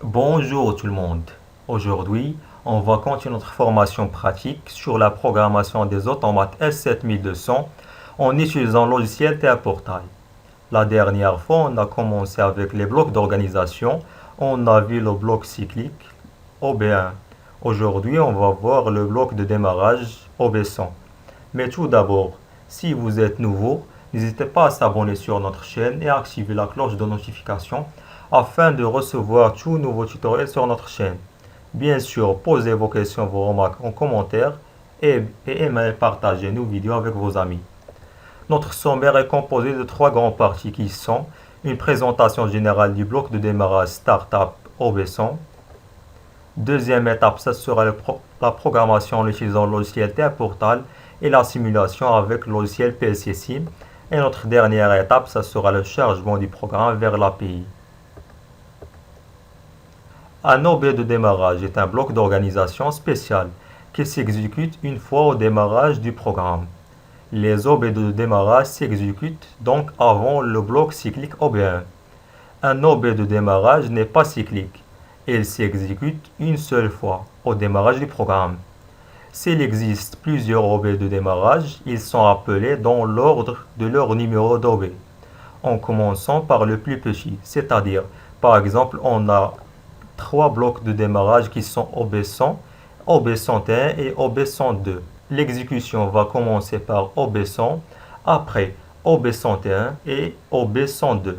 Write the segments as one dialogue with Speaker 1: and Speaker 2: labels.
Speaker 1: Bonjour tout le monde. Aujourd'hui, on va continuer notre formation pratique sur la programmation des automates S7200 en utilisant le logiciel TA Portal. La dernière fois, on a commencé avec les blocs d'organisation. On a vu le bloc cyclique OB1. Aujourd'hui, on va voir le bloc de démarrage OB100. Mais tout d'abord, si vous êtes nouveau, n'hésitez pas à s'abonner sur notre chaîne et à activer la cloche de notification afin de recevoir tout nouveau tutoriel sur notre chaîne. Bien sûr, posez vos questions, vos remarques en commentaire et aimez et partagez nos vidéos avec vos amis. Notre sommaire est composé de trois grandes parties qui sont une présentation générale du bloc de démarrage Startup OB100. Deuxième étape, ça sera la programmation en utilisant le logiciel TA Portal et la simulation avec le logiciel PLC Sim. Et notre dernière étape, ça sera le chargement du programme vers l'API. Un OB de démarrage est un bloc d'organisation spécial qui s'exécute une fois au démarrage du programme. Les OB de démarrage s'exécutent donc avant le bloc cyclique OB1. Un OB de démarrage n'est pas cyclique. Il s'exécute une seule fois au démarrage du programme. S'il existe plusieurs OB de démarrage, ils sont appelés dans l'ordre de leur numéro d'OB, en commençant par le plus petit, c'est-à-dire, par exemple, on a trois blocs de démarrage qui sont OB100, OB101 et OB102. L'exécution va commencer par OB100, après OB101 et OB102.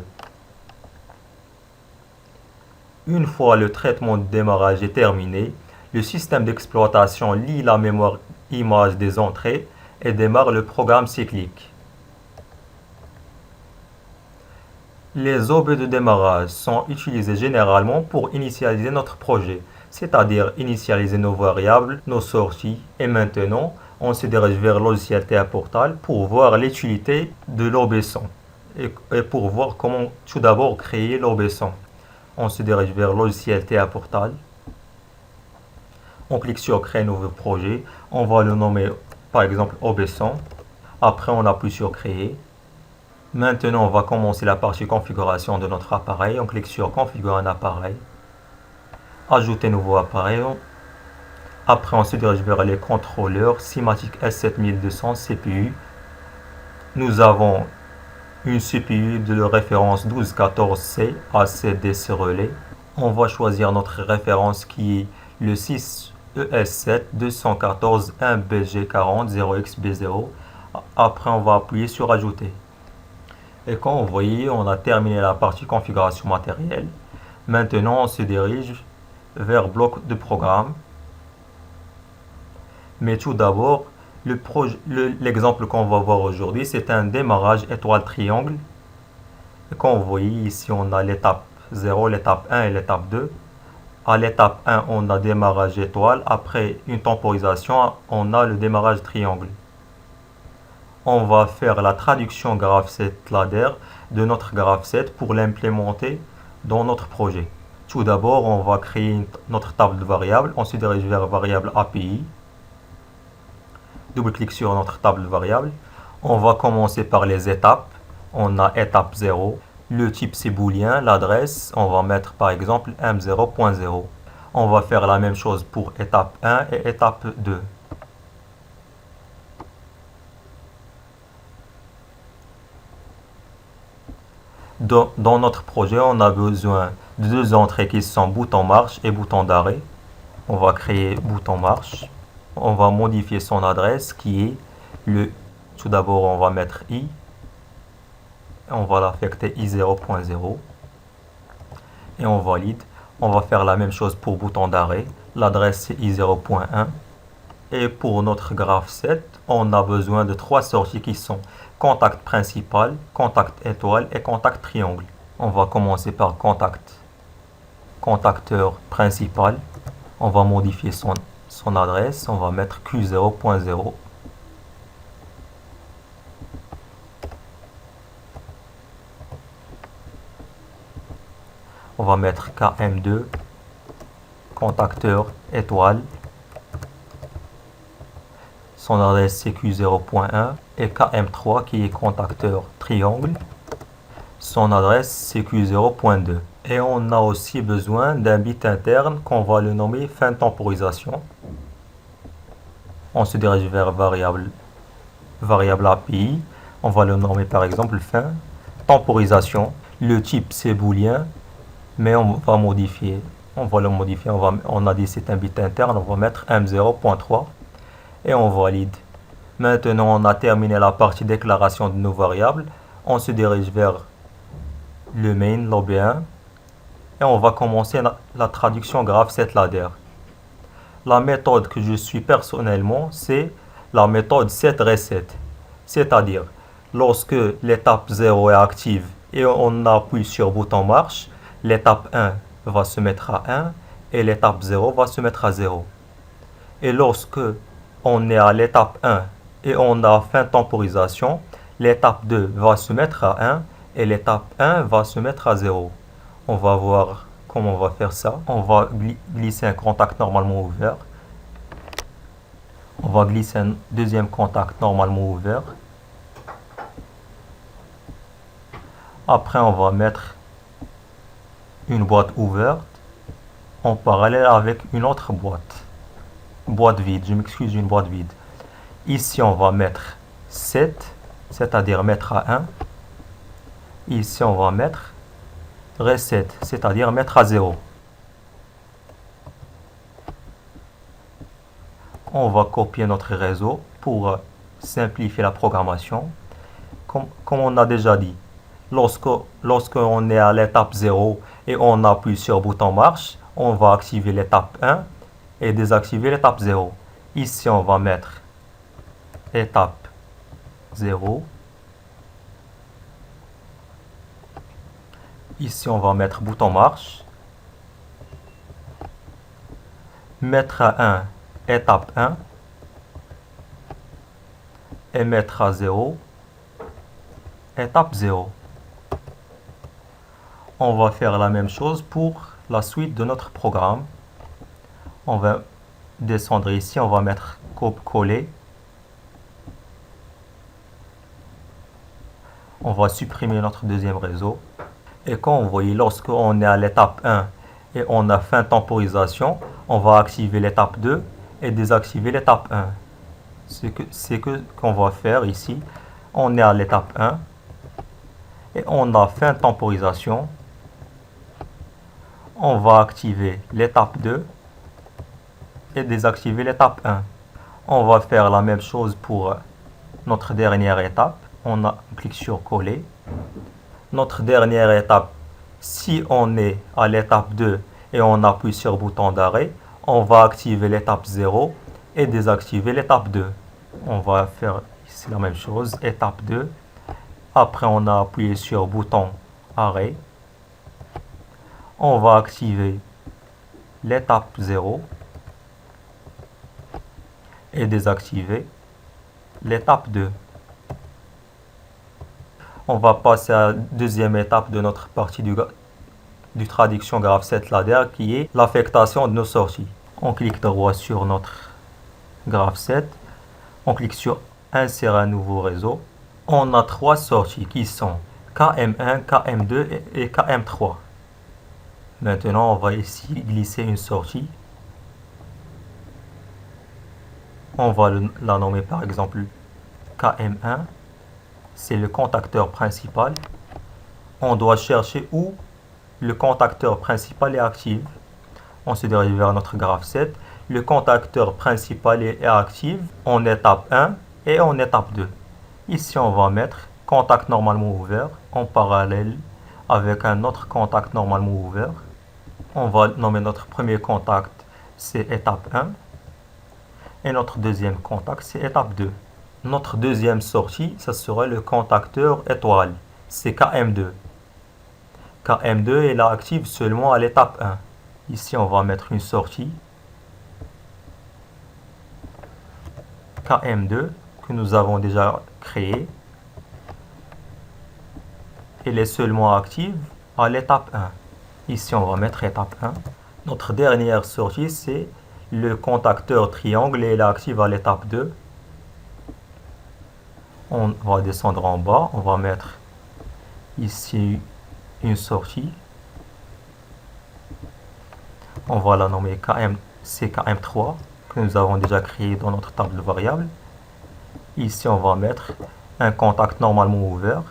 Speaker 1: Une fois le traitement de démarrage est terminé, le système d'exploitation lit la mémoire image des entrées et démarre le programme cyclique. Les OB de démarrage sont utilisés généralement pour initialiser notre projet, c'est-à-dire initialiser nos variables, nos sorties, et maintenant, on se dirige vers le logiciel TA Portal pour voir l'utilité de l'OB100 et pour voir comment tout d'abord créer l'OB100. On se dirige vers le logiciel TA Portal. On clique sur créer nouveau projet. On va le nommer par exemple OB100. Après, on appuie sur créer. Maintenant, on va commencer la partie configuration de notre appareil. On clique sur configurer un appareil. Ajouter nouveau appareil. Après, on se dirige vers les contrôleurs Simatic S7200 CPU. Nous avons une CPU de référence 1214C ACDC relais. On va choisir notre référence qui est le 6ES7 214 1BG40 0XB0. Après, on va appuyer sur ajouter. Et comme vous voyez, on a terminé la partie configuration matérielle. Maintenant, on se dirige vers bloc de programme. Mais tout d'abord, l'exemple qu'on va voir aujourd'hui, c'est un démarrage étoile triangle. Et comme vous voyez, ici, on a l'étape 0, l'étape 1 et l'étape 2. À l'étape 1, on a démarrage étoile. Après une temporisation, on a le démarrage triangle. On va faire la traduction graph7 ladder de notre graph7 pour l'implémenter dans notre projet. Tout d'abord, on va créer notre table de variables. On se dirige vers variable API. Double-clic sur notre table de variables. On va commencer par les étapes. On a étape 0. Le type c'est booléen. L'adresse, on va mettre par exemple m0.0. On va faire la même chose pour étape 1 et étape 2. Dans notre projet, on a besoin de deux entrées qui sont bouton marche et bouton d'arrêt. On va créer bouton marche. On va modifier son adresse qui est tout d'abord, on va mettre i. On va l'affecter i0.0. Et on valide. On va faire la même chose pour bouton d'arrêt. L'adresse c'est i0.1. Et pour notre graph7, on a besoin de trois sorties qui sont contact principal, contact étoile et contact triangle. On va commencer par contacteur principal. On va modifier son adresse. On va mettre q0.0. On va mettre km2, contacteur étoile. Son adresse c'est q0.1 et km3 qui est contacteur triangle. Son adresse c'est q0.2. Et on a aussi besoin d'un bit interne qu'on va le nommer fin temporisation. On se dirige vers variable API. On va le nommer par exemple fin temporisation. Le type c'est booléen, mais on va modifier. On va le modifier. On a dit c'est un bit interne. On va mettre M0.3 et on valide. Maintenant, on a terminé la partie déclaration de nos variables. On se dirige vers le main, l'OB1, et on va commencer la traduction graph setLadder. La méthode que je suis personnellement, c'est la méthode setReset. C'est-à-dire, lorsque l'étape 0 est active et on appuie sur bouton marche, l'étape 1 va se mettre à 1 et l'étape 0 va se mettre à 0. Et lorsque on est à l'étape 1 et on a fin temporisation, l'étape 2 va se mettre à 1 et l'étape 1 va se mettre à 0. On va voir comment on va faire ça. On va glisser un contact normalement ouvert. On va glisser un deuxième contact normalement ouvert. Après, on va mettre une boîte ouverte en parallèle avec une autre boîte. Boîte vide, je m'excuse, une boîte vide. Ici, on va mettre 7, c'est-à-dire mettre à 1. Ici, on va mettre reset, c'est-à-dire mettre à 0. On va copier notre réseau pour simplifier la programmation. Comme on a déjà dit, lorsqu'on est à l'étape 0 et on appuie sur le bouton marche, on va activer l'étape 1 et désactiver l'étape 0. Ici, on va mettre étape 0. Ici, on va mettre bouton marche. Mettre à 1, étape 1. Et mettre à 0, étape 0. On va faire la même chose pour la suite de notre programme. On va descendre ici, on va mettre copier-coller. On va supprimer notre deuxième réseau. Et comme vous voyez, lorsqu'on est à l'étape 1 et on a fin temporisation, on va activer l'étape 2 et désactiver l'étape 1. C'est qu'on va faire ici. On est à l'étape 1 et on a fin temporisation. On va activer l'étape 2 et désactiver l'étape 1. On va faire la même chose pour notre dernière étape. On clique sur coller. Notre dernière étape, si on est à l'étape 2 et on appuie sur le bouton d'arrêt, on va activer l'étape 0 et désactiver l'étape 2. On va faire ici la même chose, étape 2. Après, on a appuyé sur le bouton arrêt. On va activer l'étape 0 et désactiver l'étape 2. On va passer à la deuxième étape de notre partie du traduction graph setLadder qui est l'affectation de nos sorties. On clique droit sur notre graph set. On clique sur insérer un nouveau réseau. On a trois sorties qui sont KM1, KM2 et KM3. Maintenant, on va ici glisser une sortie. On va la nommer par exemple KM1. C'est le contacteur principal. On doit chercher où le contacteur principal est actif. On se dirige vers notre graph set. Le contacteur principal est actif en étape 1 et en étape 2. Ici, on va mettre contact normalement ouvert en parallèle avec un autre contact normalement ouvert. On va nommer notre premier contact, c'est étape 1. Et notre deuxième contact, c'est étape 2. Notre deuxième sortie, ça sera le contacteur étoile. C'est KM2. KM2 est là active seulement à l'étape 1. Ici, on va mettre une sortie. KM2 que nous avons déjà créée. Elle est seulement active à l'étape 1. Ici, on va mettre étape 1. Notre dernière sortie, c'est le contacteur triangle et il est active à l'étape 2. On va descendre en bas. On va mettre ici une sortie. On va la nommer CKM3 que nous avons déjà créé dans notre table de variables. Ici, on va mettre un contact normalement ouvert.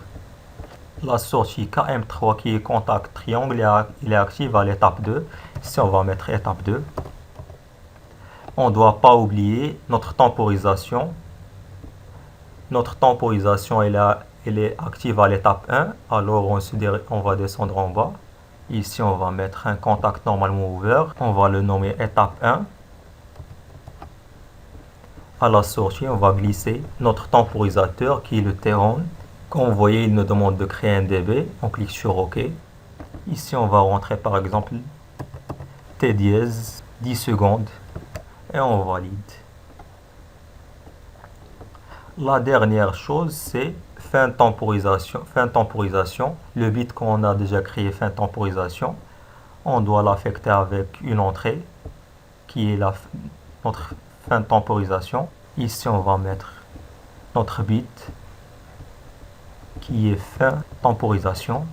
Speaker 1: La sortie KM3 qui est contact triangle, il est active à l'étape 2. Ici, on va mettre étape 2. On ne doit pas oublier notre temporisation. Notre temporisation elle est active à l'étape 1. Alors, on va descendre en bas. Ici, on va mettre un contact normalement ouvert. On va le nommer étape 1. À la sortie, on va glisser notre temporisateur qui est le T-on. Comme vous voyez, il nous demande de créer un dB. On clique sur OK. Ici, on va rentrer par exemple T dièse 10 secondes et on valide. La dernière chose, c'est fin de temporisation. Fin de temporisation. Le bit qu'on a déjà créé fin de temporisation, on doit l'affecter avec une entrée qui est notre fin de temporisation. Ici, on va mettre notre bit qui est fin temporisation.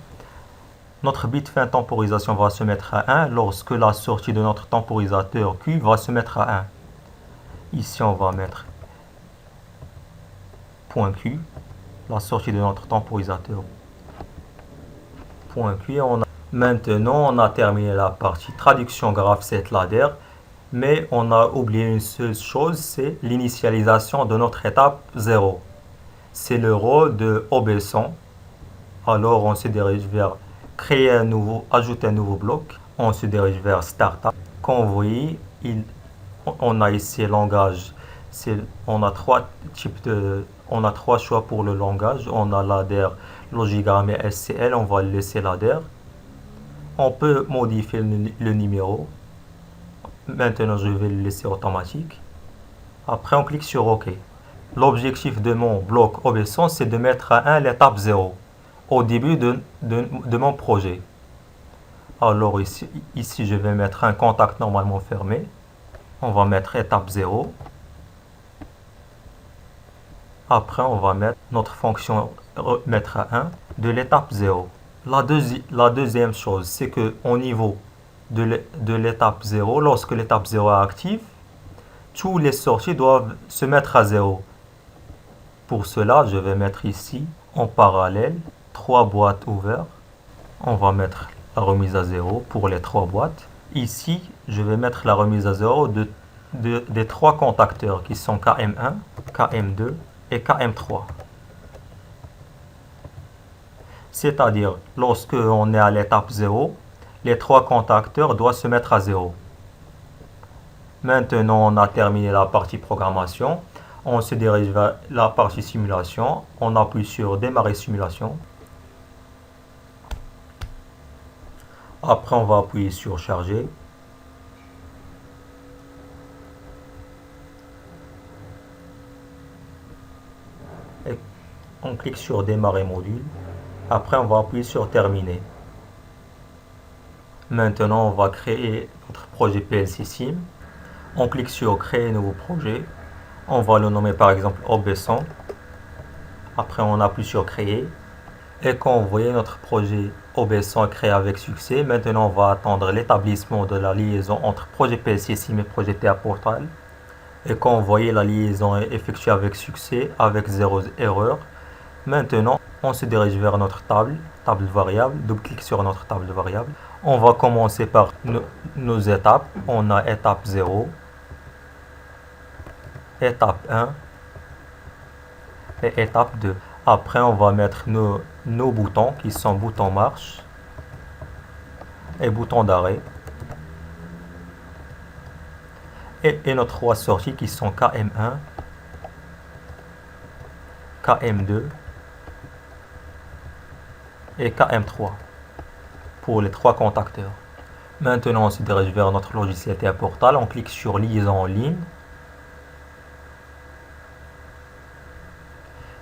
Speaker 1: Notre bit fin temporisation va se mettre à 1 lorsque la sortie de notre temporisateur Q va se mettre à 1. Ici, on va mettre point Q, la sortie de notre temporisateur point Q. Maintenant, on a terminé la partie traduction graph set ladder, mais on a oublié une seule chose, c'est l'initialisation de notre étape 0. C'est le rôle de obeson. Alors, on se dirige vers créer un nouveau, ajouter un nouveau bloc. On se dirige vers Startup. Comme vous voyez, on a ici langage. On a trois choix pour le langage. On a ladder, logigramme et SCL. On va laisser ladder. On peut modifier le numéro. Maintenant, je vais le laisser automatique. Après, on clique sur OK. L'objectif de mon bloc obeson, c'est de mettre à 1 l'étape 0 au début de mon projet. Alors ici, je vais mettre un contact normalement fermé. On va mettre étape 0. Après, on va mettre notre fonction mettre à 1 de l'étape 0. La deuxième chose, c'est que au niveau de l'étape 0, lorsque l'étape 0 est active, tous les sorties doivent se mettre à 0. Pour cela, je vais mettre ici en parallèle 3 boîtes ouvertes. On va mettre la remise à 0 pour les 3 boîtes. Ici, je vais mettre la remise à 0 des 3 contacteurs qui sont KM1, KM2 et KM3. C'est-à-dire, lorsque on est à l'étape 0, les 3 contacteurs doivent se mettre à 0. Maintenant, on a terminé la partie programmation. On se dirige vers la partie simulation. On appuie sur démarrer simulation. Après, on va appuyer sur charger. Et on clique sur démarrer module. Après, on va appuyer sur terminer. Maintenant, on va créer notre projet PLC Sim. On clique sur créer nouveau projet. On va le nommer par exemple obeson. Après, on appuie sur créer. Et quand vous voyez notre projet obeson est créé avec succès, maintenant on va attendre l'établissement de la liaison entre projet PLC Sim et projet TA Portal. Et quand vous voyez la liaison est effectuée avec succès, avec 0 erreur. Maintenant, on se dirige vers notre table de variables. Double-clic sur notre table de variables. On va commencer par nos étapes. On a étape 0, étape 1 et étape 2. Après, on va mettre nos boutons qui sont boutons marche et boutons d'arrêt. Et nos 3 sorties qui sont KM1, KM2 et KM3 pour les 3 contacteurs. Maintenant, on se dirige vers notre logiciel TA Portal. On clique sur liaison en ligne.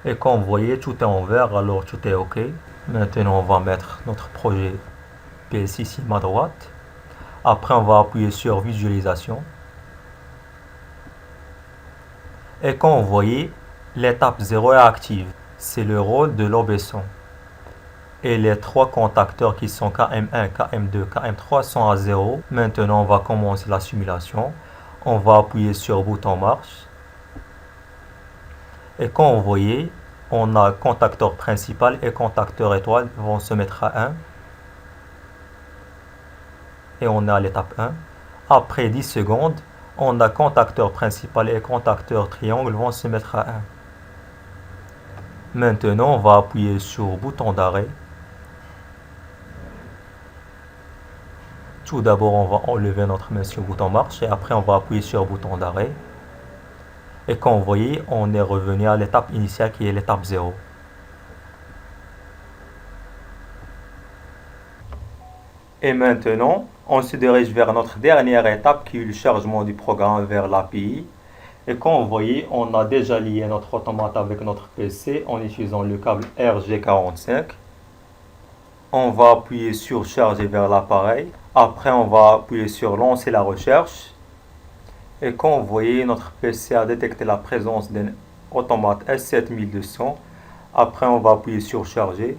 Speaker 1: Et comme vous voyez, tout est en vert, alors tout est OK. Maintenant, on va mettre notre projet PLC Sim à droite. Après, on va appuyer sur visualisation. Et comme vous voyez, l'étape 0 est active. C'est le rôle de l'obeson. Et les trois contacteurs qui sont KM1, KM2, KM3 sont à 0. Maintenant, on va commencer la simulation. On va appuyer sur bouton marche. Et comme vous voyez, on a contacteur principal et contacteur étoile vont se mettre à 1. Et on est à l'étape 1. Après 10 secondes, on a contacteur principal et contacteur triangle vont se mettre à 1. Maintenant, on va appuyer sur bouton d'arrêt. Tout d'abord, on va enlever notre main sur bouton marche et après on va appuyer sur bouton d'arrêt. Et comme vous voyez, on est revenu à l'étape initiale qui est l'étape 0. Et maintenant, on se dirige vers notre dernière étape qui est le chargement du programme vers l'API. Et comme vous voyez, on a déjà lié notre automate avec notre PC en utilisant le câble RJ45. On va appuyer sur charger vers l'appareil. Après, on va appuyer sur lancer la recherche. Et comme vous voyez, notre PC a détecté la présence d'un automate S7200. Après, on va appuyer sur charger.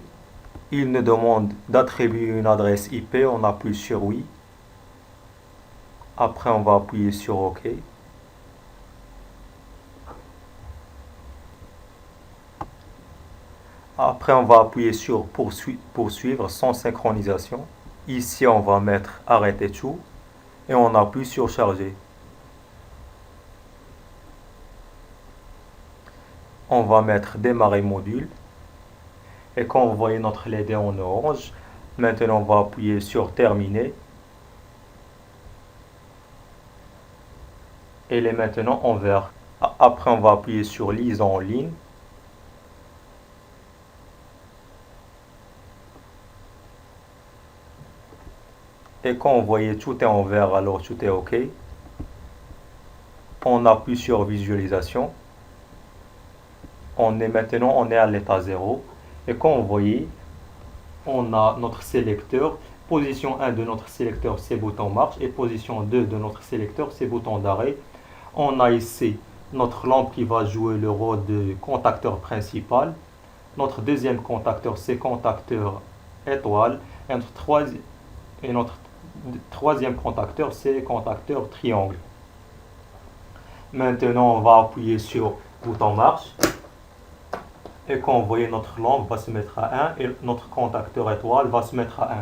Speaker 1: Il nous demande d'attribuer une adresse IP. On appuie sur oui. Après, on va appuyer sur OK. Après, on va appuyer sur poursuivre sans synchronisation. Ici, on va mettre arrêter tout. Et on appuie sur charger. On va mettre démarrer module. Et quand vous voyez notre LED en orange, maintenant on va appuyer sur terminer. Et il est maintenant en vert. Après on va appuyer sur liaison en ligne. Et quand vous voyez tout est en vert, alors tout est OK. On appuie sur visualisation. On est à l'état 0. Et comme vous voyez, on a notre sélecteur. Position 1 de notre sélecteur, c'est bouton marche. Et position 2 de notre sélecteur, c'est bouton d'arrêt. On a ici notre lampe qui va jouer le rôle de contacteur principal. Notre deuxième contacteur, c'est contacteur étoile. Et notre troisième contacteur, c'est contacteur triangle. Maintenant, on va appuyer sur bouton marche. Et quand vous voyez, notre lampe va se mettre à 1 et notre contacteur étoile va se mettre à 1.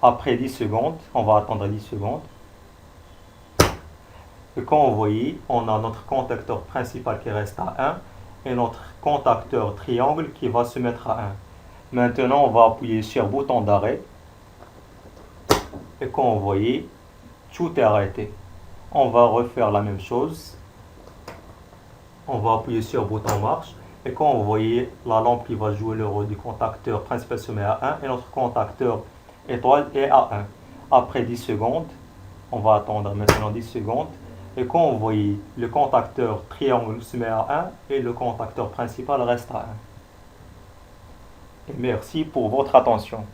Speaker 1: Après 10 secondes, on va attendre 10 secondes. Et quand vous voyez, on a notre contacteur principal qui reste à 1 et notre contacteur triangle qui va se mettre à 1. Maintenant, on va appuyer sur bouton d'arrêt. Et quand vous voyez, tout est arrêté. On va refaire la même chose. On va appuyer sur bouton marche. Et quand vous voyez, la lampe qui va jouer le rôle du contacteur principal se met à 1 et notre contacteur étoile est à 1. Après 10 secondes, on va attendre maintenant 10 secondes. Et quand vous voyez, le contacteur triangle se met à 1 et le contacteur principal reste à 1. Et merci pour votre attention.